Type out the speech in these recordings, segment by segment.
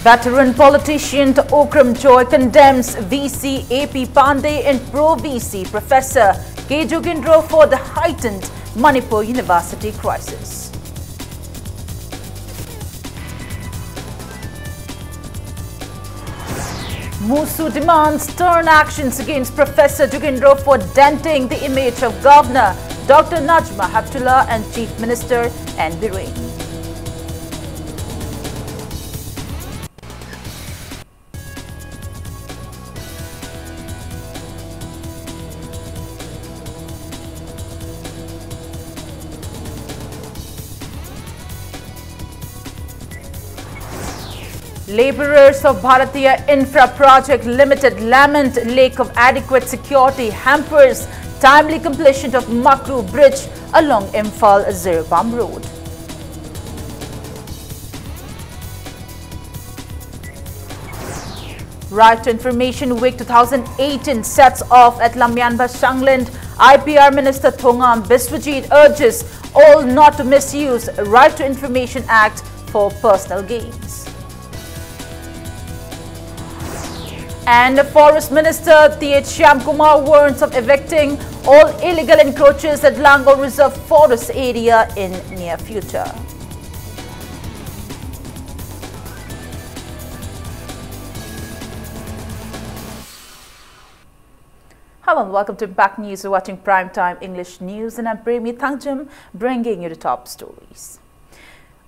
Veteran politician Okram Joy condemns VC AP Pandey and pro-VC Professor K. Jogindro for the heightened Manipur University crisis. Musu demands stern actions against Professor Jogindro for denting the image of Governor Dr. Najma Heptullah and Chief Minister N. Biren. Labourers of Bharatiya Infra Project Limited lament lack of adequate security hampers timely completion of Makru Bridge along Imphal-Zirbam Road. Right to Information Week 2018 sets off at Lamyanba Shangland. IPR Minister Thongam Biswajit urges all not to misuse Right to Information Act for personal gains. And the Forest Minister T.H. Shyamkumar warns of evicting all illegal encroachers at Lango Reserve Forest area in near future. Hello and welcome to Impact News. You're watching Primetime English News and I'm Premi Thangjam bringing you the top stories.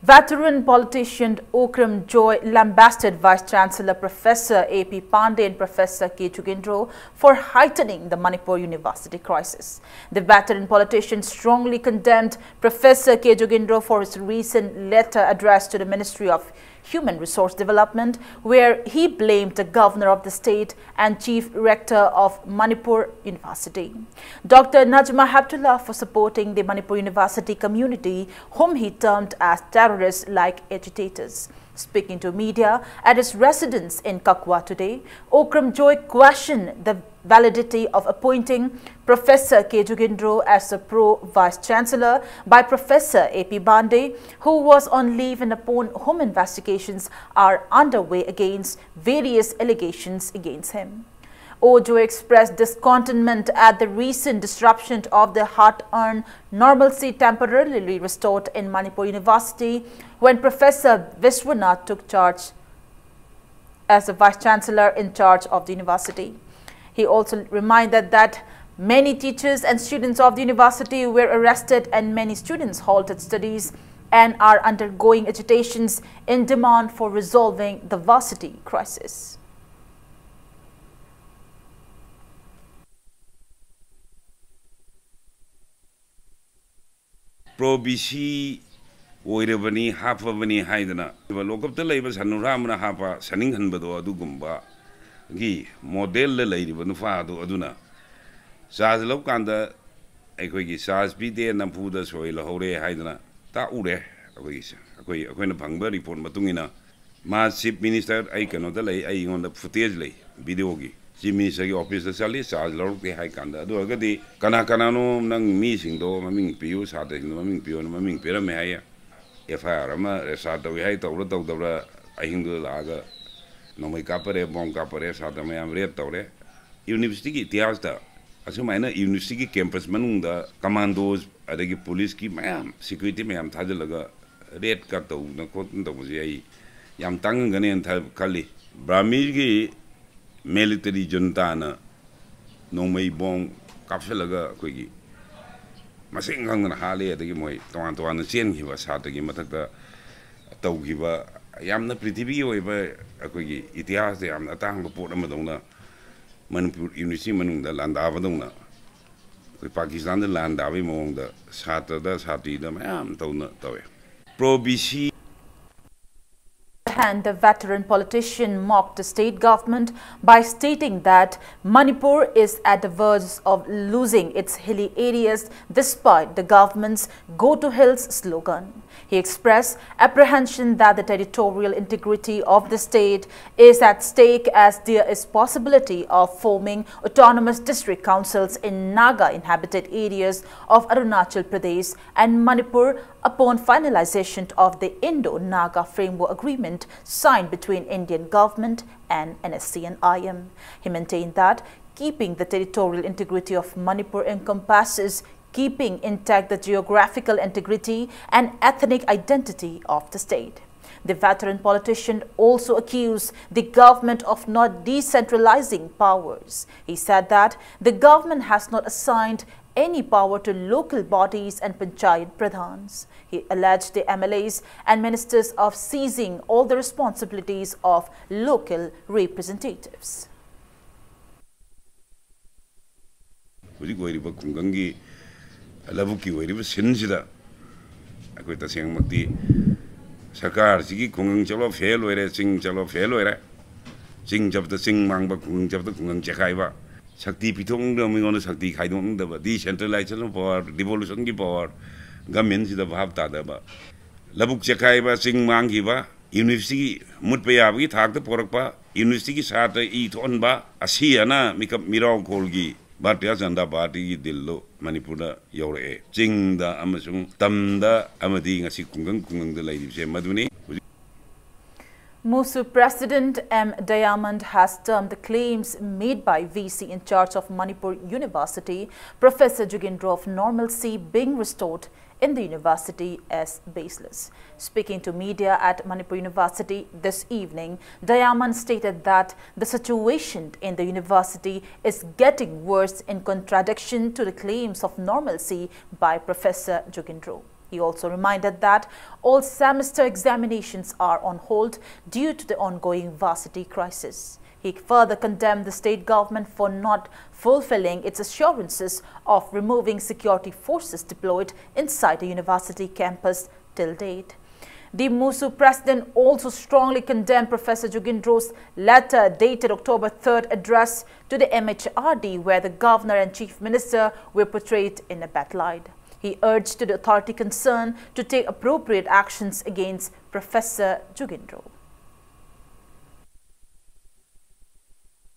Veteran politician Okram Joy lambasted Vice-Chancellor Professor A.P. Pandey and Professor K. Jogindro for heightening the Manipur University crisis. The veteran politician strongly condemned Professor K. Jogindro for his recent letter addressed to the Ministry of Human Resource Development, where he blamed the governor of the state and chief rector of Manipur University, Dr. Najma Heptullah, for supporting the Manipur University community, whom he termed as terrorist-like agitators. Speaking to media at his residence in Kakwa today, Okram Joy questioned the validity of appointing Professor K. Jogindro as a pro-vice-chancellor by Professor A.P. Pandey, who was on leave and upon whom investigations are underway against various allegations against him. Ojo expressed discontentment at the recent disruption of the hard-earned normalcy temporarily restored in Manipur University when Professor Vishwanath took charge as the Vice-Chancellor in charge of the university. He also reminded that many teachers and students of the university were arrested and many students halted studies and are undergoing agitations in demand for resolving the varsity crisis. Pro-BC oirabani hapabani haidana lokapta laiba sanuramana hapa saninghanbado adugumba gi model la lairiba nufa adu aduna saz lokanda aikoigi saz pide nampuda soila hore haidana ta ure akoina phangba report matungina ma chief minister ai kano da lai ai ngonda footage lai video gi chief minister gi office da sali saz lorke hai kanda adu agadi kana no nang mi singdo maming piu sa da maming piu maming pera me haya FIR ama sa da wi hai tawra ahindu laga nomai kapare bom kapare sa da mayam re tawre university ki itihas da asumai na university ki campus manungda commandos adagi police ki mayam security mayam thajalaga red ka taw na khotun taw ji ai yam tang gane an thal kali brahmi gi military junta na nomai bom kapsalaga koi gi masing hang na hale adagi moi toan na chen gi ba sa da gi mathak taw gi ba yamna prithvi oi ba akoi gi itihas de yamna tang ba pot amadongna Manipur University manungda landa badongna koi Pakistan da landa bi mongda satra da sati da mayam tawna tawe pro-BC. And the veteran politician mocked the state government by stating that Manipur is at the verge of losing its hilly areas despite the government's "Go to Hills" slogan. He expressed apprehension that the territorial integrity of the state is at stake as there is possibility of forming autonomous district councils in Naga inhabited areas of Arunachal Pradesh and Manipur upon finalization of the Indo-Naga Framework Agreement signed between Indian government and NSC and IM. He maintained that keeping the territorial integrity of Manipur encompasses keeping intact the geographical integrity and ethnic identity of the state. The veteran politician also accused the government of not decentralizing powers. He said that the government has not assigned any power to local bodies and panchayat pradhans. He alleged the MLAs and ministers of seizing all the responsibilities of local representatives. Labuki wari ba sinjida akoi taseng makti sarkar sigi kungang chalo fail ware sing chalo fail ware sing jab the sing mang ba kungang jab the kungang chakai ba sakti pitong da mi ngona sakti khaidong da ba decentralization power devolution ki power government sida bhab ta da ba labuk chakai ba sing mang ki ba university mut pa ya bi thak ta porak pa university ki sa ta I thon ba asi ana mikap mirau kolgi Bharatiya Janata Party Dillo Manipur Yore Jingda Amasung Tamda Amadi Ngasi Kungang Kungang the Lady Maduni. MUSU President M. Diamond has termed the claims made by VC in charge of Manipur University, Professor Jugindro, of normalcy being restored in the university as baseless. Speaking to media at Manipur University this evening, Diamond stated that the situation in the university is getting worse in contradiction to the claims of normalcy by Professor Jugindro. He also reminded that all semester examinations are on hold due to the ongoing varsity crisis. He further condemned the state government for not fulfilling its assurances of removing security forces deployed inside the university campus till date. The MUSU president also strongly condemned Professor Jugindro's letter dated October 3rd address to the MHRD, where the governor and chief minister were portrayed in a bad light. He urged the authority concerned to take appropriate actions against Professor Jugindro.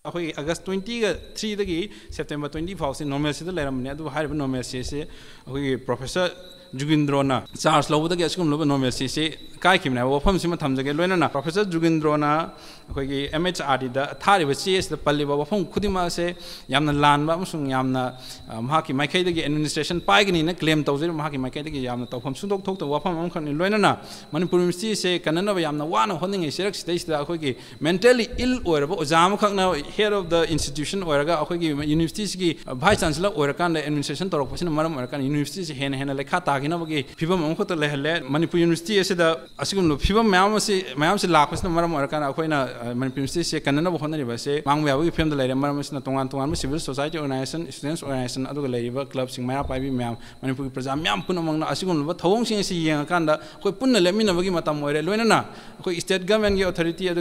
August 23 September 20 फाउ से normal से लेरमने अदु HYBE normal से professor Jugindro na charge lobudagi askum loba normal se kai kimna wafam sima thamjage loina na Professor Jugindro na akhoi MHRD da thari ba CS da palli ba wafam khudima se yamna lanba amsung yamna mahaki maikai dagi administration paigani na claim tawjir mahaki maikai dagi yamna tawfam sundok thok to wafam am khani loina na Manipur University se kanana ba yamna wana honing serak stage da akhoi mentally ill or ba ojam khakna head of the institution or ga akhoi university ki vice chancellor or kan administration torok pasina maram or kan university se hen lekha ta People Manipur University is the Asum People Mam se Lapis no Maramarakan, Aquina, Manipur University, Canada, Honda, say, Mang, we film the lady Maramus, Tongan, civil society organization, students organization, other labor clubs in Mara Pibi Mam, Manipur Prazam, Yampun among Asum, but Hong Sing Kanda, who put the Lemina Matam or Luena, who state government authority,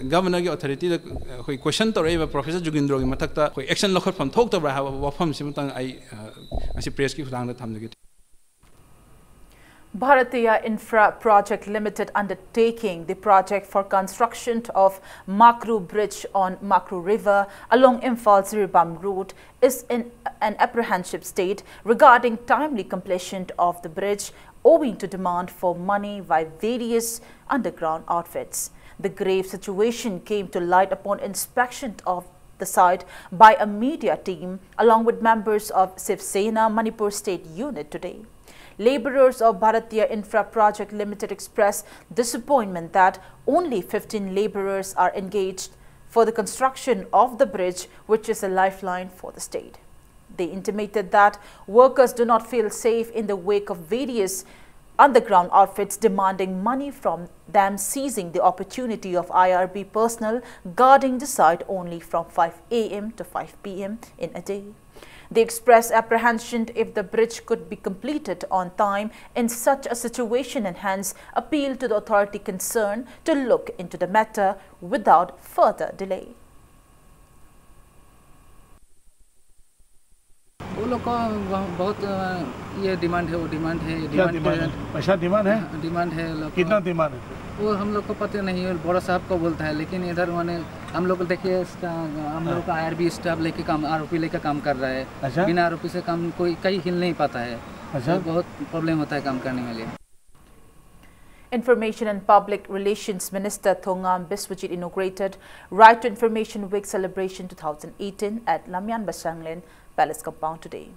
governor authority, who questioned or Professor Jugindro Matata, who action local from Tokta, have a wafam simultan I see praise give down the time to get. Bharatiya Infra Project Limited undertaking the project for construction of Makru Bridge on Makru River along Imphal-Siribam route is in an apprehensive state regarding timely completion of the bridge owing to demand for money by various underground outfits. The grave situation came to light upon inspection of the site by a media team along with members of Shiv Sena Manipur State Unit today. Laborers of Bharatiya Infra Project Limited expressed disappointment that only 15 laborers are engaged for the construction of the bridge, which is a lifeline for the state. They intimated that workers do not feel safe in the wake of various underground outfits demanding money from them, seizing the opportunity of IRB personnel guarding the site only from 5 a.m. to 5 p.m. in a day. They expressed apprehension if the bridge could be completed on time in such a situation and hence appealed to the authority concerned to look into the matter without further delay. वो लोग का बहुत ये demand है, वो demand है, पैसा demand है, कितना डिमांड है वो हम लोग को पता नहीं है, बड़ा साहब को बोलता है, लेकिन इधर मैंने हम लोग देखिए हम लोग का आईआरबी स्टाफ लेके काम आरोपी लेकर काम कर रहा है। अच्छा? बिना आरोपी से काम कोई कहीं हिल नहीं पाता है। अच्छा? तो बहुत प्रॉब्लम होता है काम करने में लिए। Information and Public Relations Minister Thongam Biswajit inaugurated Right to Information Week Celebration 2018 at Lamyan Basanglen Palace Compound today.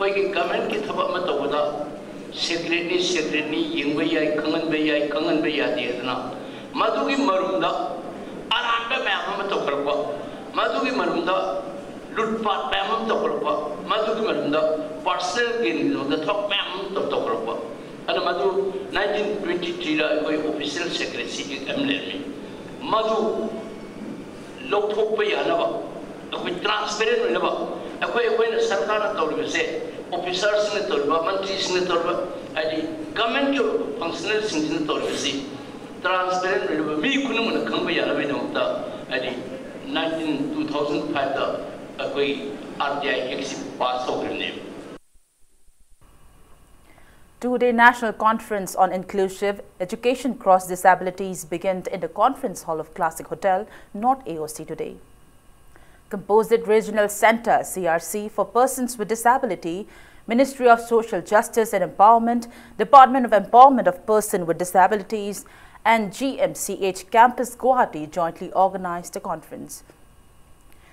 Government की थबक मत होगा सेक्रेटरी यंग कंगन यादेना मधुगी मरुंदा अरांबे मैम मत होगा मधुगी मरुंदा लुटपाट मैम मत होगा मधुगी मरुंदा पर्सनल गेन द थप मैम मत होगा अन मधु 1923 ला कोई ऑफिशियल सेक्रेटरी की एमएलए में मधु लोग थोप पे याना कोई ट्रांसपेरेंट में ना अखोई सरकार तौर से ऑफिसर्स ने तौर मंत्री ने तौर आई गवर्नमेंट के फंक्शनल ने तौर से ट्रांसपेरेंट में मी खुन मन खंब याना में नोता आई 2005 दा अखोई आरटीआई एक्सी पास हो गए. Two-day National Conference on Inclusive Education Cross Disabilities began in the Conference Hall of Classic Hotel, North AOC today. Composite Regional Center CRC for Persons with Disability, Ministry of Social Justice and Empowerment, Department of Empowerment of Persons with Disabilities and GMCH Campus Guwahati jointly organized the conference.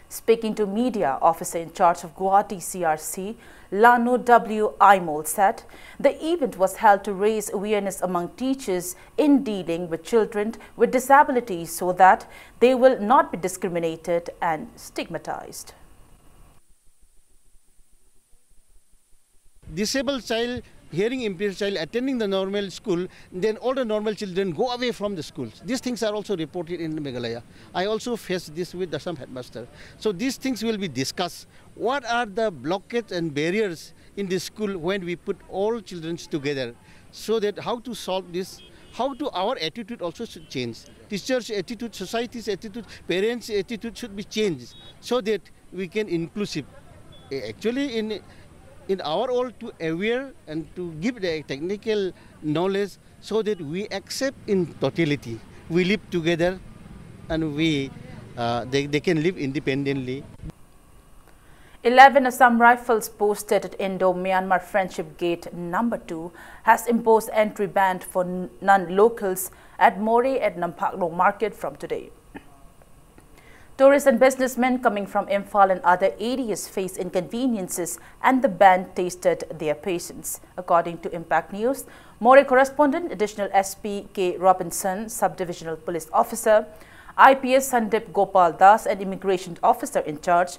Speaking to media, officer in charge of Guwahati CRC, Lanu W. Imol said the event was held to raise awareness among teachers in dealing with children with disabilities so that they will not be discriminated and stigmatized. Disabled child, hearing impaired child attending the normal school, then all the normal children go away from the schools. These things are also reported in Meghalaya. I also faced this with the Assam headmaster. So these things will be discussed. What are the blockades and barriers in the school when we put all children together? So that how to solve this, how to our attitude also should change. Teachers' attitude, society's attitude, parents' attitude should be changed so that we can inclusive. Actually, in our all to aware and to give the technical knowledge so that we accept in totality. We live together and they can live independently. 11 Assam Rifles posted at Indo-Myanmar Friendship Gate No. 2 has imposed entry ban for non-locals at More at Nampaklo Market from today. Tourists and businessmen coming from Imphal and other areas face inconveniences and the ban tasted their patience. According to Impact News, More correspondent additional SP K. Robinson, Subdivisional Police Officer, IPS Sandip Gopal Das and Immigration Officer in charge,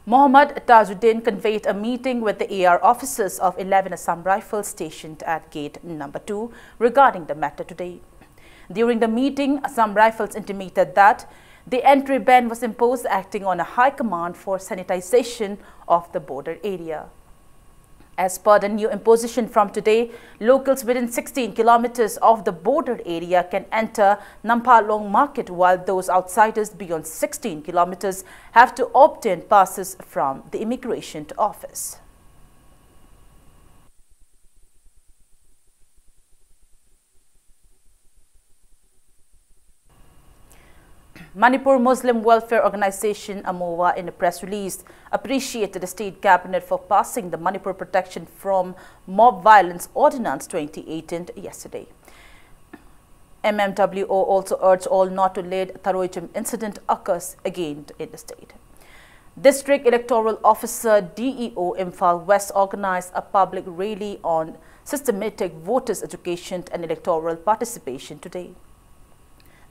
Mohammad Tajuddin conveyed a meeting with the AR officers of 11 Assam Rifles stationed at Gate No. 2 regarding the matter today. During the meeting, Assam Rifles intimated that the entry ban was imposed acting on a high command for sanitization of the border area. As per the new imposition from today, locals within 16 kilometers of the bordered area can enter Nampalong market, while those outsiders beyond 16 kilometers have to obtain passes from the immigration office. Manipur Muslim Welfare Organization (AMOWA) in a press release appreciated the state cabinet for passing the Manipur Protection from Mob Violence Ordinance 2018 yesterday. MMWO also urged all not to let Tharoicham incident occurs again in the state. District Electoral Officer DEO Imphal West organized a public rally on systematic voters' education and electoral participation today.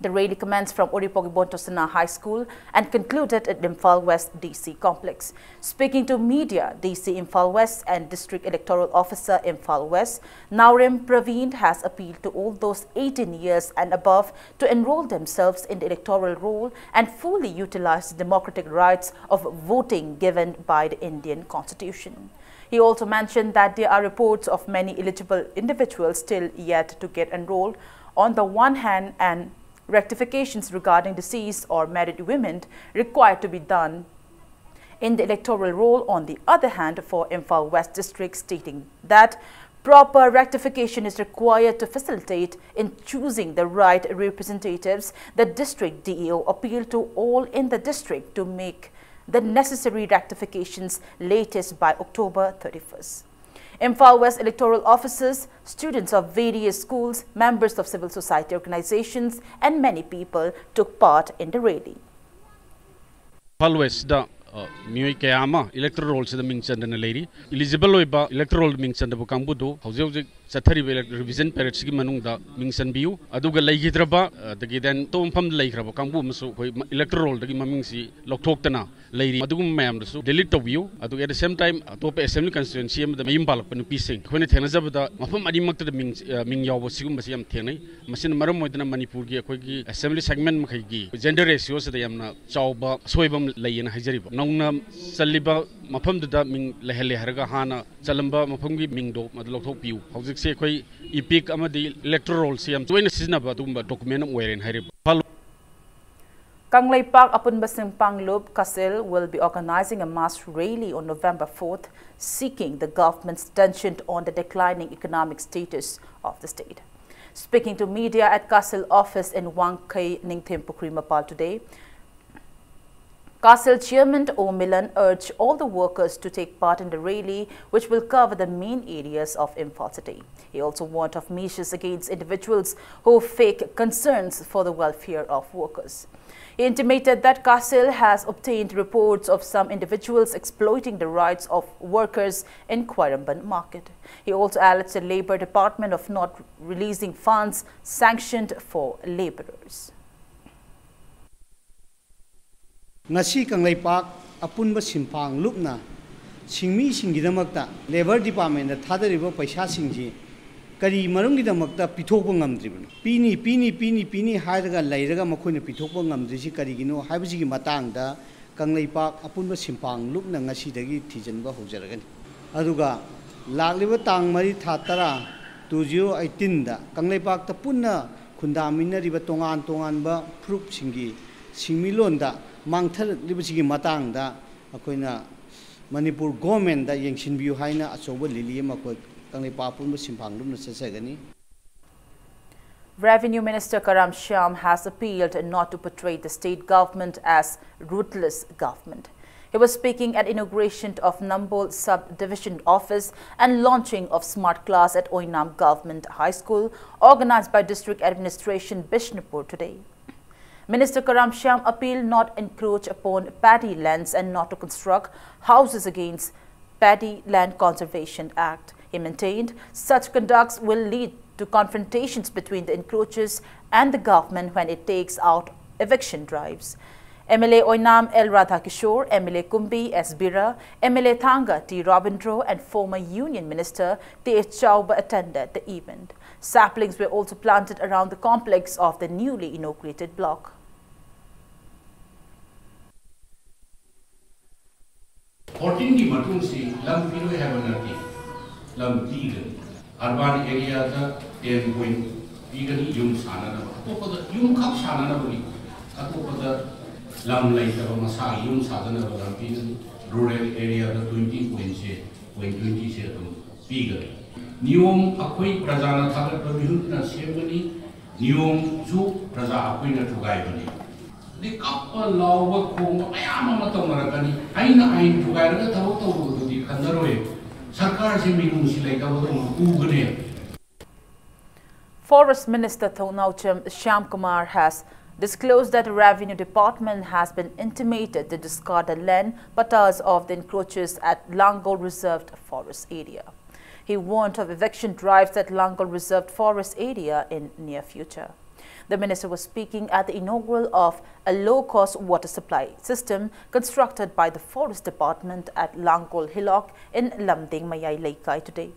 The rally commenced from Oripogi Bontosana High School and concluded at Imphal West DC complex. Speaking to media, DC Imphal West and District Electoral Officer Imphal West, Naurim Praveen has appealed to all those 18 years and above to enroll themselves in the electoral roll and fully utilize the democratic rights of voting given by the Indian Constitution. He also mentioned that there are reports of many eligible individuals still yet to get enrolled on the one hand, and rectifications regarding deceased or married women required to be done in the electoral roll on the other hand for Imphal West District, stating that proper rectification is required to facilitate in choosing the right representatives. The district DEO appealed to all in the district to make the necessary rectifications latest by October 31st. Imphal West electoral officers, students of various schools, members of civil society organizations, and many people took part in the rally. Imphal West Mui Kayama electoral rolls the Mingchan and lady eligible electoral Mingchan the Bukambudu, Hausi Satari revision periods Manung the Mingsan Biu, Aduga Lagidraba, the Gidan Tom Pam Lake Rabokambu, so electoral the Gimamingsi, Loktokana, lady Madum Mam, so delete of view, at the same time, Top Assembly constituency, the Mimbal when piecing. When it has about the Mafam Adimak the Mingyaw was Sigum Tene, Masin Maram with the Manipur Assembly segment Makagi, gender ratios the Yamna, Chauba, Soibam Lay in Hajariba. Nong Saliba Mapam the Ming Lehele Harga Hana, Salamba Mapungi Mingdo, Madloto Piu, Hausi Sekoi, Epic Amadi electoral CM, 20 season about document where in Harib. Kanglay Park upon Basimpang Loop, Kasil will be organizing a mass rally on November 4th, seeking the government's attention on the declining economic status of the state. Speaking to media at Kasil office in Wangkai Ningthim Pukrimapal today, Kasil Chairman O. Milan urged all the workers to take part in the rally, which will cover the main areas of Imphal city. He also warned of measures against individuals who fake concerns for the welfare of workers. He intimated that Kasil has obtained reports of some individuals exploiting the rights of workers in Quairamban market. He also alerts the Labour Department of not releasing funds sanctioned for labourers. Ngasi Kanglay Park apunba simpang lupna singmi singidamakta Labor Department da thadariba paisa singji kari marumgidamakta pithokpa ngamdribano pini hairaga lairaga makhoina pithokpa ngamdrisi karigino haibasigi matangda Kanglay Park apunba simpang lupna ngasi dagi thijanba hojaragani aduga lagliba tang mari thatara 2018 da Kanglay Park ta punna khundaminariba tongan ba proof singi singmilonda Mangthar Libasigi Matangda, Akoina Manipur government that Yangshin View Haina, Asoba Lilium, Kanglay Papun Simpangum Sagani. Revenue Minister Karam Shyam has appealed not to portray the state government as ruthless government. He was speaking at inauguration of Nambol Subdivision Office and launching of Smart Class at Oinam Government High School, organized by District Administration Bishnupur today. Minister Karam Shyam appealed not encroach upon paddy lands and not to construct houses against Paddy Land Conservation Act. He maintained such conducts will lead to confrontations between the encroachers and the government when it takes out eviction drives. MLA Oinam L. Radhakishore, MLA Kumbi S. Bira, MLA Thanga T. Robindro and former Union Minister T. H. Chauba attended the event. Saplings were also planted around the complex of the newly inaugurated block. 14 की मतों से लंबी हुई है बनती lam tigan urban area da 10 point tigan yum sana na to pada yum khap sana na bani to pada lam lai ta masa yum sadana lam tigan rural area da 20 point se point 20 se to tigan नियम अखोई प्रजा न थागत प्रविहुत न सेमनी नियम जु प्रजा अखोई न ठुगाई बनी दि कप लाव खोंग मयाम म तमरगनी आइन आइन ठुगाई रग थबक तौदुदि खंदरोय सरकार से मिनुं सि लैदबो उगने Forest Minister Thonaucham Shyamkumar has disclosed that the Revenue Department has been intimated to discard the land patas of the encroachers at Langol Reserved Forest Area. He warned of eviction drives at Langol Reserved Forest Area in near future. The minister was speaking at the inaugural of a low-cost water supply system constructed by the Forest Department at Langol Hillock in Lamding Mayai Laikai today.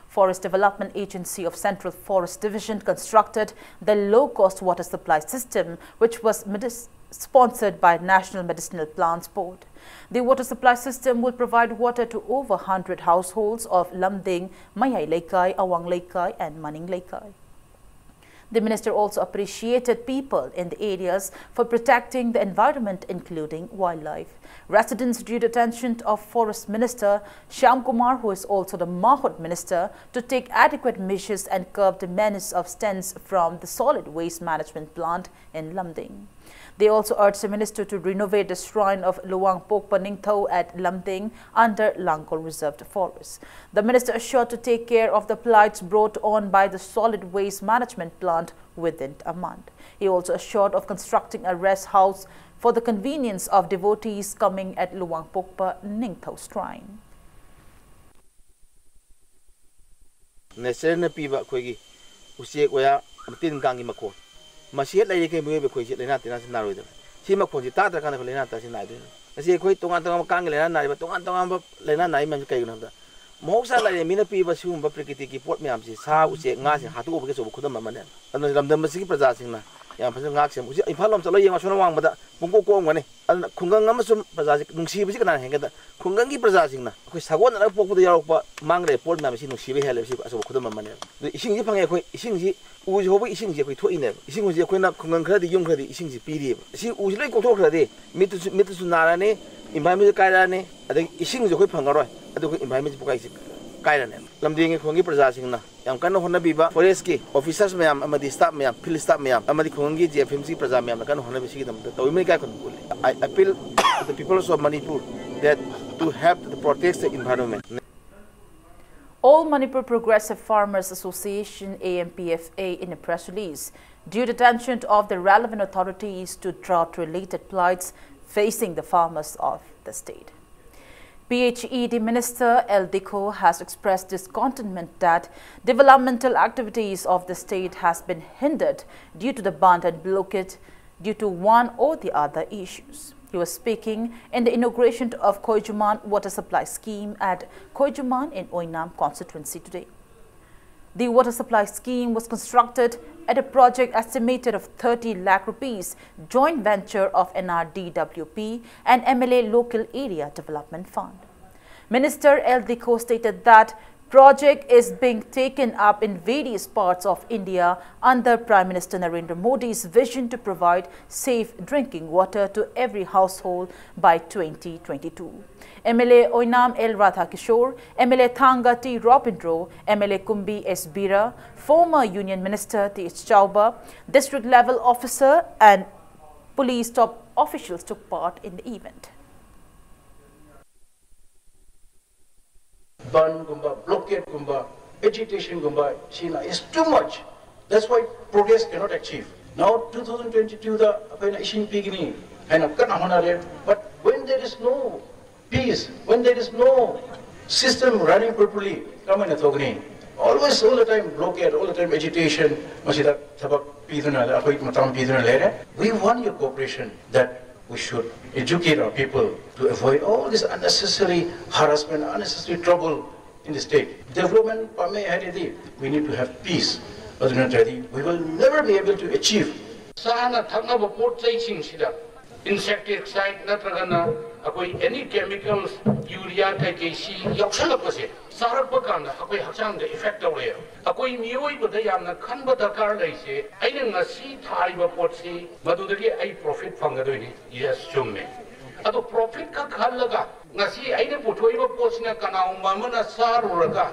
Forest Development Agency of Central Forest Division constructed the low-cost water supply system, which was sponsored by National Medicinal Plants Board. The water supply system will provide water to over 100 households of Lamding, Mayai Laikai, Awang Laikai and Maning Laikai. The minister also appreciated people in the areas for protecting the environment, including wildlife. Residents drew the attention of Forest Minister Shyamkumar, who is also the Mahut Minister, to take adequate measures and curb the menace of stench from the solid waste management plant in Lamding. They also urged the minister to renovate the shrine of Luang Pokpa Ningtho at Lamding under Langol Reserved Forest. The minister assured to take care of the plights brought on by the solid waste management plant within a month. He also assured of constructing a rest house for the convenience of devotees coming at Luang Pokpa Ningtho shrine. Masih lagi kami boleh berkuasa lena tina senarai itu. Si mak kunci tak terkena lena tak senarai itu. Nasi kau tongan kang lena nai, tongan lena nai macam kayak gimana? Mohon lagi mina pi basuh berprikiti ki pot macam si sah usia ngasih hatu apa kesok kudam mana. Anu dalam dalam masih perjalanan singna. Yang pasal ngasih usia ifalam selalu yang masuk nawang benda bungku kau mana. Kungang ngamasum perjalanan nungsi besi kena hengkata. Kungang ki perjalanan singna. Kau saguan nak pok putih jarok pa mangre pot macam si nungsi behel besi asok kudam mana. Ising si pangai kau ising si uji hobi ising si kau tu ini. Ising uji kau nak kungang keradi yung keradi ising si piri. Si uji lagi kau tu keradi. Mitu sunara ni environment kaya ni. Ada ising si kau pangaroy. Ada kau environment bukai si kaya ni. Lamding kau ngi perjalanan singna. Yang kan honna biba forest ki officers mayam amadi staff mayam field staff mayam amadi khongi GFMC praja mayam kan honna bisi dam to we ka kon bole. I appeal to the people of Manipur that to help to protect the environment. All Manipur Progressive Farmers Association AMPFA in a press release drew the attention of the relevant authorities to drought-related plights facing the farmers of the state. PHED Minister El Dikho has expressed discontentment that developmental activities of the state has been hindered due to the ban and blockade due to one or the other issues. He was speaking in the inauguration of Koijuman Water Supply Scheme at Koijuman in Oinam constituency today. The water supply scheme was constructed at a project estimated of 30 lakh rupees, joint venture of NRDWP and MLA Local Area Development Fund. Minister El Dikho stated that project is being taken up in various parts of India under Prime Minister Narendra Modi's vision to provide safe drinking water to every household by 2022. MLA Oinam El Radha Kishore, MLA Thanga T. Robindro, MLA Kumbi S. Bira, former Union Minister T. H. Chauba, district level officer and police top officials took part in the event. Ban gumba, blockade gumba, agitation gumba, China is too much. That's why progress cannot achieve. Now 2022 the ishin pigini and but when there is no peace, when there is no system running properly, always all the time blockade, all the time agitation, we want your cooperation that we should educate our people to avoid all this unnecessary harassment, unnecessary trouble in the state. Development, we need to have peace. We will never be able to achieve. insecticide natragana akoi any chemicals urea kaikesi yauksalapase sarappa kanda akoi hakchang da effect awre akoi mioi bada yamna khanba dakar laise aina ngasi thariba potsi madudagi ai profit fangadoini yes chumme ado profit ka khalaga ngasi aina puthoiba potsina kanau mamana saruraga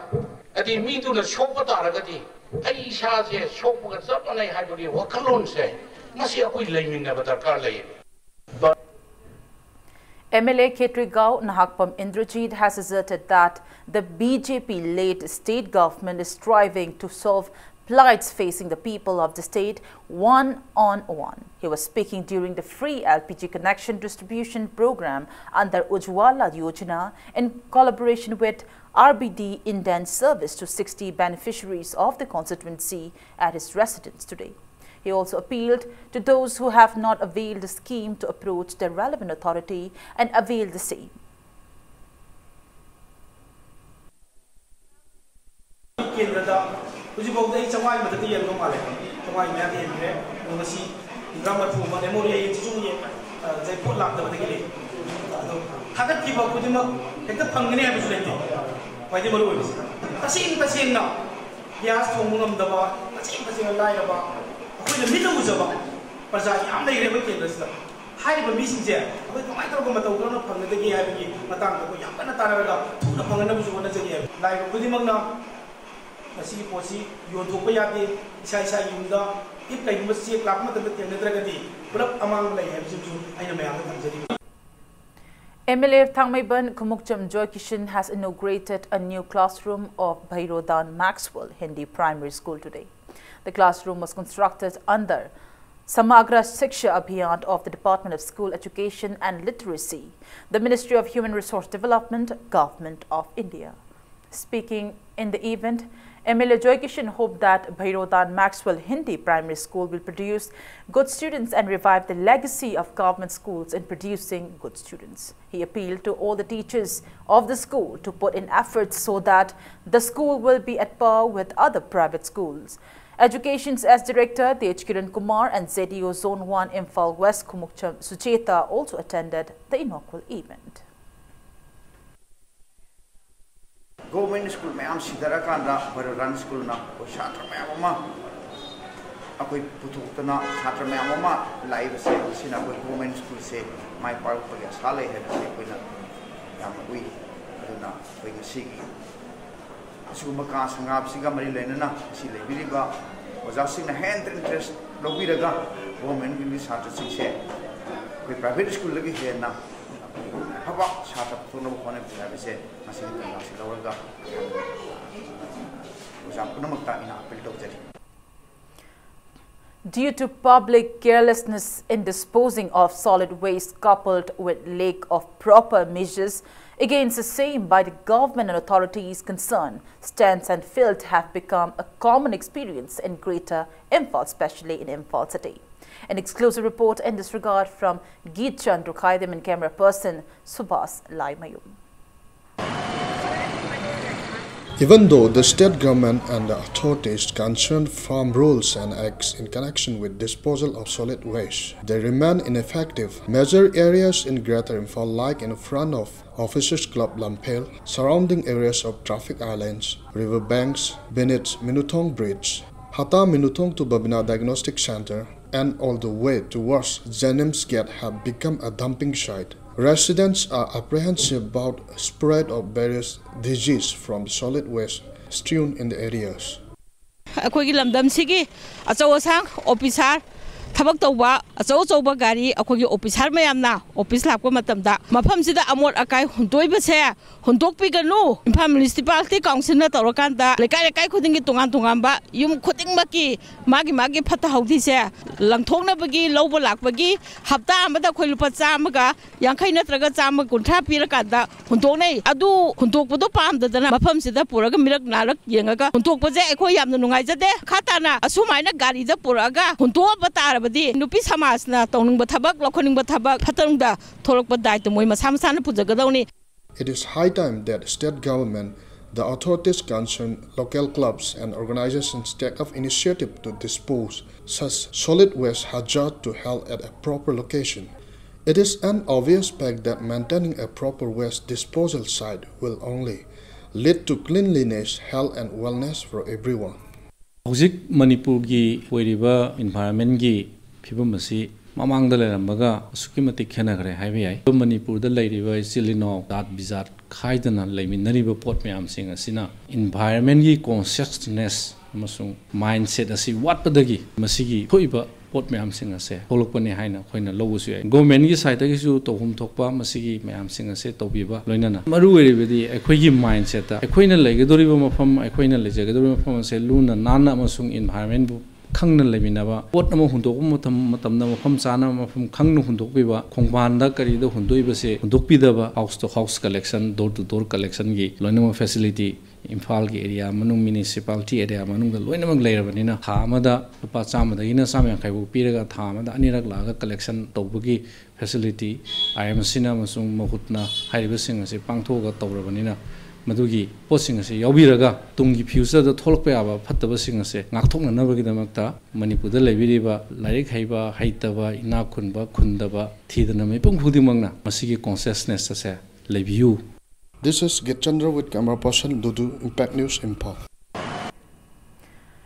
adi mi tu na shoppa taragati ai sha se shoppa ga sapanai haibagi wakalon se ngasi akoi leiminna badakar lai. MLA Ketrigao Nahakpam Indrajit has asserted that the BJP-led state government is striving to solve plights facing the people of the state one-on-one. He was speaking during the free LPG connection distribution program under Ujwala Yojana in collaboration with RBD Indian Service to 60 beneficiaries of the constituency at his residence today. He also appealed to those who have not availed the scheme to approach the relevant authority and avail the same. We are the but I am the regular. High of missing there. We might have come to the game, Madame, we have a Taraga, to the Panganabu again. Like Pudimana, a sea posse, you want to pay up the Sai Yunda, if they must see a club with the Dragati, put up among the Hamilton and American. MLA of Thangmaiban Kumukcham Joy Kishan has inaugurated a new classroom of Bhairodan Maxwell Hindi Primary School today. The classroom was constructed under Samagra Shiksha Abhiyan of the Department of School Education and Literacy, the Ministry of Human Resource Development, Government of India. Speaking in the event, MLA Joy Kishan hoped that Bhairodan Maxwell Hindi Primary School will produce good students and revive the legacy of government schools in producing good students. He appealed to all the teachers of the school to put in efforts so that the school will be at par with other private schools. Education's as Director Tej Kiran Kumar and ZDO Zone 1 Imphal West Kumukcham Sucheta also attended the inaugural event. Government school में आम Sidhra Kanda बररान school ना वो छात्र में आमा अकोई पुथुकतना छात्र में आमा लाइव से सिना कोई government school से माय पार को या साले है से कोई ना याम कोई ना कोई किसी असुगम का संगाप सिंगा मरी लेना ना किसी ले भी बा वजासिंग ना hand interest लोगी रगा government की छात्र से कोई private school लगी है ना हवा छात्र पुनः बखने बिना से Due to public carelessness in disposing of solid waste coupled with lack of proper measures against the same by the government and authorities concerned, stands and filth have become a common experience in Greater Imphal, especially in Imphal city. An exclusive report in this regard from Geet Chand Rukhaidim and camera person Subhas Laimayum. Even though the state government and the authorities concerned farm rules and acts in connection with disposal of solid waste, they remain ineffective. Major areas in Greater Imphal, like in front of Officers Club Lampel, surrounding areas of traffic islands, river banks, beneath Minutong Bridge, Hata Minutong to Babina Diagnostic Center, and all the way towards Jennings Gate have become a dumping site. Residents are apprehensive about spread of various diseases from solid waste strewn in the areas. Akogi lamdam sigi achaw sang officer thabak tawba achaw chawba gari akogi officer mayamna office lakpa matamda mafam sida amot akai huntoi base huntok pi ganu Imphal municipality council na tawrakanda lekai lekai khudingi tungan ba yum khuding maki magi phata haudi se langthongna bagi lawba lakbagi hapta amada khoi lupa chamaga yankhai natraga chama kuntha pirakanda huntoknei adu huntokpodo pamdadana mafam sida puraga mirak narak yengaga huntokpaje akhoi yamna nungai jade khatana asumaina gari da puraga huntoba tarabadi nupi samasna tawning thabak lokhoning thabak phatarungda tholokpa daito moi masamsana pujagadawni. It is high time that state government, the authorities concerned, local clubs and organizations take up initiative to dispose such solid waste hazard to health at a proper location. It is an obvious fact that maintaining a proper waste disposal site will only lead to cleanliness, health and wellness for everyone. Hojik Manipur gi oiriba environment gi phibam asi mamangda lerambaga asukimati khenagre haibe yai. Manipur da leiriba chilino dat bizar khaidana leiminariba pot myam sing asina environment gi consciousness amasung mindset asi watpadagi masigi thoiba pot myam sing ase holokpani haina khoina lobusu yai. Government gi side gi su tohum thokpa masigi myam sing ase tobiba loinana maru eribedi ekhoi gi mindset ta ekhoina legadoriba mafam ekhoina lejagadoriba mafam ase luna nana amasung environment bu khangna leminaba pot nama hundok matamna mafam chana mafam khangna hundokbiba khongban kari da hundoiba se hundokpidaba house to house collection door to door collection gi loinama facility Imphal gi area manung municipality area manung da loinamang leirabanina tha amada lupa chama da ina samyang khaibu piraga tha amada anirak laga collection tawbagi facility IMC-na masung mahutna haiba sing ase pangthoga tawrabanina madugi posing ase yawbiraga tunggi future da tholokpa yaba phattaba sing ase ngakthokna nabagi damakta Manipur da lebiriba larik haiba haitaba ina khunba khundaba thidana me pung khudimangna masigi consciousness ase lebiu. This is Gitchandra with camera person Dudu, Impact News Impal.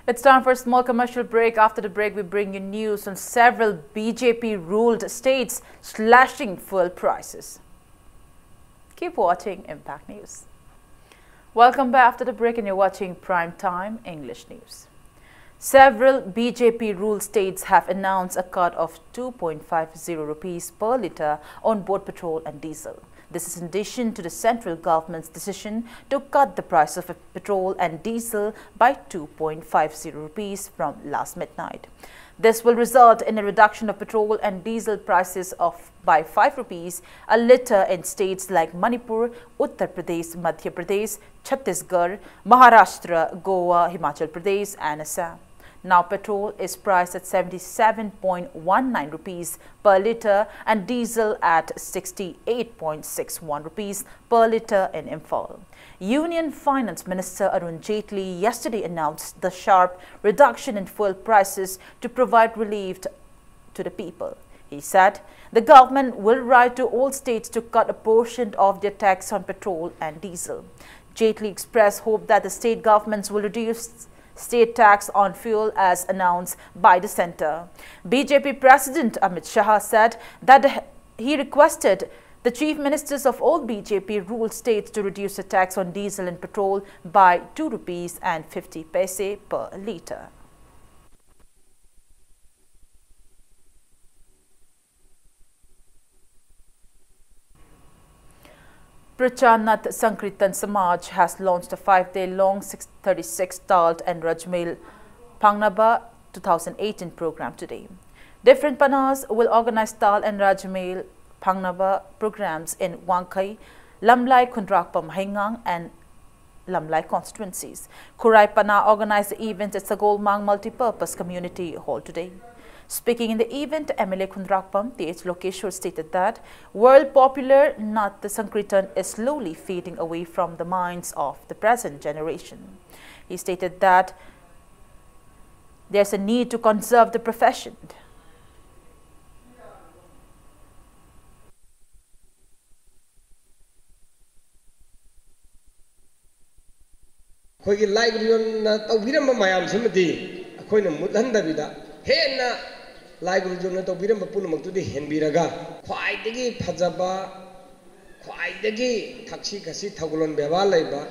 It's time for a small commercial break. After the break, we bring you news on several BJP-ruled states slashing fuel prices. Keep watching Impact News. Welcome back after the break, and you're watching Prime Time English News. Several BJP-ruled states have announced a cut of 2.50 rupees per litre on both petrol and diesel. This is in addition to the central government's decision to cut the price of petrol and diesel by 2.50 rupees from last midnight. This will result in a reduction of petrol and diesel prices by 5 rupees a litre in states like Manipur, Uttar Pradesh, Madhya Pradesh, Chhattisgarh, Maharashtra, Goa, Himachal Pradesh and Assam. Now petrol is priced at 77.19 rupees per litre and diesel at 68.61 rupees per litre in Imphal. Union Finance Minister Arun Jaitley yesterday announced the sharp reduction in fuel prices to provide relief to the people. He said the government will write to all states to cut a portion of their tax on petrol and diesel. Jaitley expressed hope that the state governments will reduce state tax on fuel as announced by the centre. BJP President Amit Shah said that he requested the chief ministers of all BJP-ruled states to reduce the tax on diesel and petrol by 2 rupees and 50 paise per litre. Prachanat Sankirtan Samaj has launched a 5-day-long 636 Talt and Rajmail Pangnaba 2018 program today. Different panas will organize Tal and Rajmail Pangnaba programs in Wangkai, Lamlai Kundrakpam Hengang and Lamlai constituencies. Kurai Pana organized the event at Sagolmang Multipurpose Community Hall today. Speaking in the event, MLA Kundrakpam, T.H. Lokeshwar stated that world popular Nat Sankirtan is slowly fading away from the minds of the present generation. He stated that there's a need to conserve the profession. Koigi like na tawbiram mayam simati akoina mudhandabida henna like na tawbiram pulamaktudi henbiraga khwaidagi phajaba khwaidagi thaksi khasi thagulon beba laiba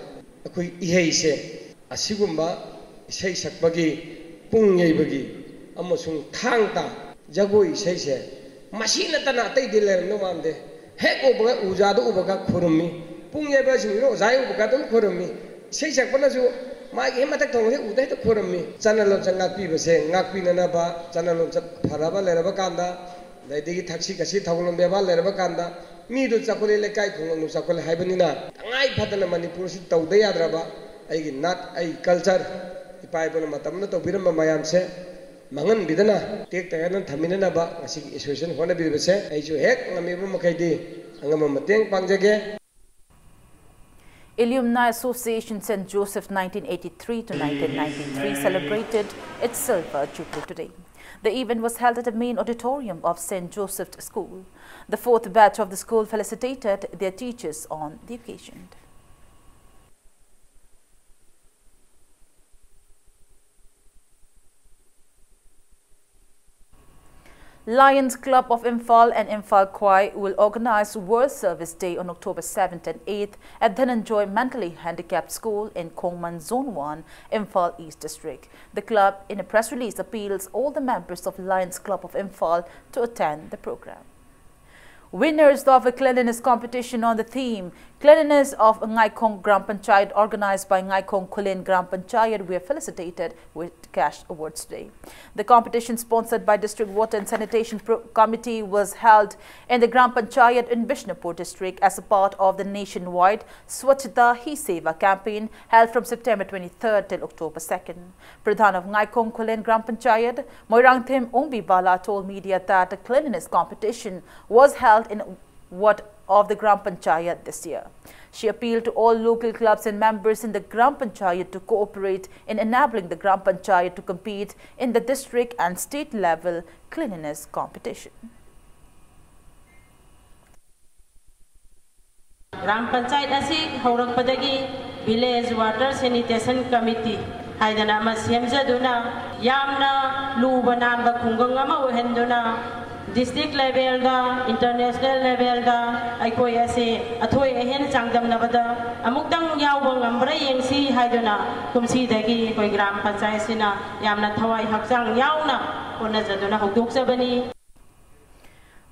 akoi iheise asigumba isai sakbagi pung yeibagi amasung thangta jagoi isaise masina tana tai diler no mamde hek obaga ujadu ubaga khurummi pung yeba singro zai ubaga ton khurummi sei sakpana su magi hematak thong he udai to khorami chanalon changakpi base ngakpi nanaba chanalon pharaba leraba kanda daidigi thaksi kasi thagolon beba leraba kanda mi du chakole le kai khong nu chakole haibanina tangai phatana manipur si tawda yadraba aigi nat ai culture ipai bana matamna to biram mayam se mangan bidana tek tagana thamina ba asi association hona bi base ai ju hek ngami bu makaidi angama mateng pangjage. Alumni Association St. Joseph 1983 to 1993 celebrated its silver jubilee today. The event was held at the main auditorium of St. Joseph's School. The fourth batch of the school felicitated their teachers on the occasion. Lions Club of Imphal and Imphal Kwai will organize World Service Day on October 7th and 8th at Dhananjoy Mentally Handicapped School in Kongman Zone 1, Imphal East District. The club, in a press release, appeals all the members of Lions Club of Imphal to attend the program. Winners of a cleanliness competition on the theme Cleanliness of Ngaikong Gram Panchayat organized by Ngaikong Kulin Gram Panchayat were felicitated with cash awards today. The competition, sponsored by District Water and Sanitation Committee, was held in the Gram Panchayat in Bishnupur district as a part of the nationwide Swachhata Hi Seva campaign held from September 23rd till October 2nd. Pradhan of Ngaikong Kulin Gram Panchayat, Moirangthim Ongbi Bala, told media that a cleanliness competition was held in what of the Gram Panchayat this year. She appealed to all local clubs and members in the Gram Panchayat to cooperate in enabling the Gram Panchayat to compete in the district and state level cleanliness competition. Gram Panchayat asi haurakpadagi Village Water Sanitation Committee haidana masyamjaduna yamna lubanamba kungangama uhenduna district level da international level da aikoi ase athoi ahen changdam nabada amukdang yawbang ambra yengsi haiduna kumsi dagi koi gram panchayat sina yamna thawai hakchang yawna kona jaduna hokdok sabani.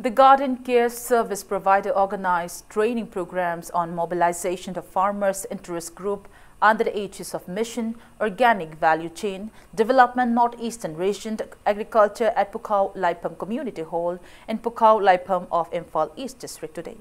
The Garden Care Service Provider organized training programs on mobilization of farmers' interest group under the aegis of Mission Organic Value Chain Development Northeastern Region Agriculture at Pukau Laipam Community Hall in Pukau Laipam of Imphal East District today.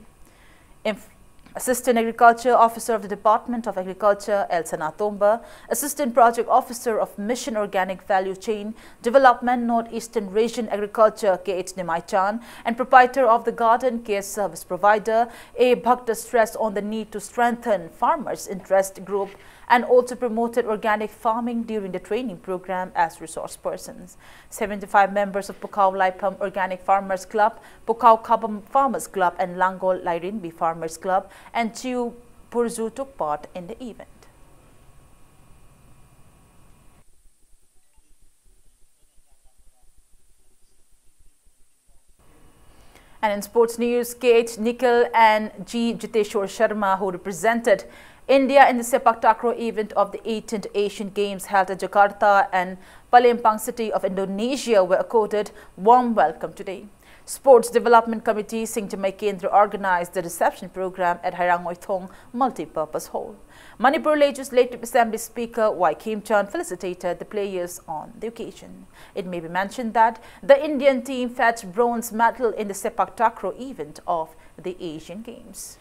Assistant Agriculture Officer of the Department of Agriculture, Elsana Tomba, Assistant Project Officer of Mission Organic Value Chain Development Northeastern Region Agriculture, K.H. Nimaichan, and proprietor of the Garden Care Service Provider, A. Bhakta, stressed on the need to strengthen farmers' interest group and also promoted organic farming during the training program as resource persons. 75 members of Pukau Laipam Organic Farmers Club, Pukau Kabam Farmers Club and Langol Lairinbi Farmers Club and Chiu Purzu took part in the event. And in sports news, KH Nikhil and G. Jiteshwar Sharma, who represented India in the Sepak Takraw event of the 18th Asian Games held at Jakarta and Palembang city of Indonesia, were accorded warm welcome today. Sports Development Committee Singtamai Kendra organized the reception program at Harangoithong Multi-Purpose Hall. Manipur Legislative Assembly Speaker Y. Kim Chan felicitated the players on the occasion. It may be mentioned that the Indian team fetched bronze medal in the Sepak Takraw event of the Asian Games.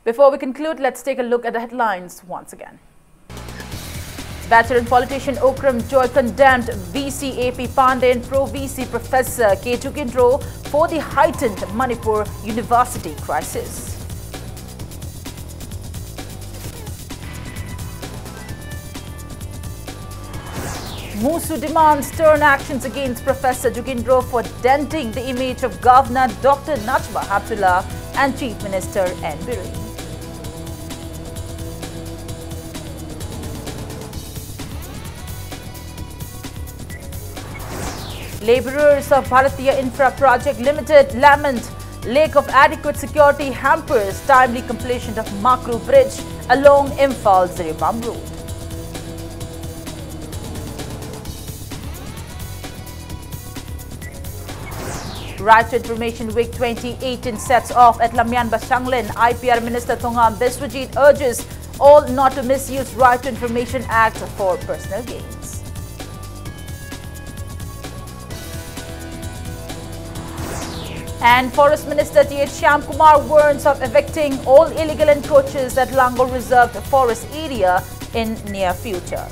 Before we conclude, let's take a look at the headlines once again. Veteran politician Okram Joy condemned VC AP Pandey and Pro-VC Professor K. Jugindro for the heightened Manipur University crisis. Musu demands stern actions against Professor Jugindro for denting the image of Governor Dr. Najma Heptullah and Chief Minister N. Birol. Labourers of Bharatiya Infra Project Limited lament lack of adequate security hampers timely completion of Makru Bridge along Imphal-Ziribam Road. Right to Information Week 2018 sets off at Lamyan Basanglin. IPR Minister Thongam Biswajit urges all not to misuse Right to Information Act for personal gains. And Forest Minister T.H. Shyam Kumar warns of evicting all illegal encroachers at Langol Reserved Forest Area in near future.